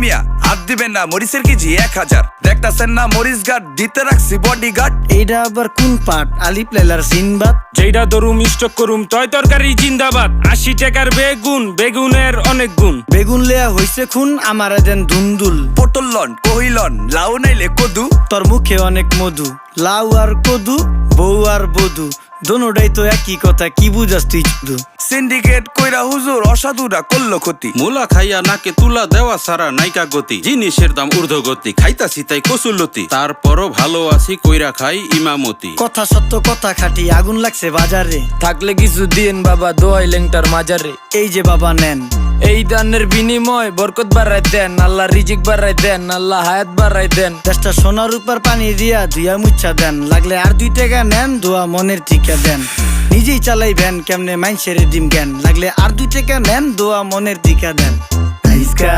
মিয়া হাত দিবেন না, মরিচের কেজি 1000। দেখতাছেন না মরিচ গার্ড দিতে রাখছি বডি গার্ড। এইটা আবার কোন পাট? আলিপ লাইলার সিনবাদ। যেইটা ধরুম স্টক করুম তয় তরকারি জিন্দাবাদ। 80 টাকার বেগুন, বেগুনের অনেক গুণ। বেগুন লেয়া হইছে খুন, আমারে দেন ধুন্দুল। পটল লন কহিলন, লাউ নাইলে কদু। তোর মুখে অনেক মধু, লাউ আর কদু, বউ আর বধু, দোনোটাই তো একই কথা, কি বুঝাস তুই শুধু? সিন্ডিকেট কইরা হুজুর অসাধুরা করলো ক্ষতি। মুলা খাইয়া নাকে তুলা দেওয়া সারা নাইকা গতি। জিনিসের দাম ঊর্ধ্বগতি, খাইতাছি তাই কসুলতি। তারপরও ভালো আছি কইরা খাই ইমামতি। কথা সত্য কথা খাটি, আগুন লাগছে বাজারে। থাকলে কিছু দিন বাবা, দোয়াই লেংটার মাজারে। এই যে বাবা নেন, এই দানের বিনিময় বরকত বাড়াই দেন, আল্লাহ রিজিক বাড়াই দেন, আল্লাহ হায়াত বাড়াই দেন। দেশটা সোনার উপর পানি দিয়া ধুইয়া মুচ্ছা দেন। লাগলে আর 2 টাকা নেন, দোয়া মনের টিকা দেন। নিজেই চালাই ভ্যান, কেমনে মাইনসেরে দিম জ্ঞান। লাগলে আর 2 টাকা নেন, দোয়া মনের টিকা দেন। আইসকা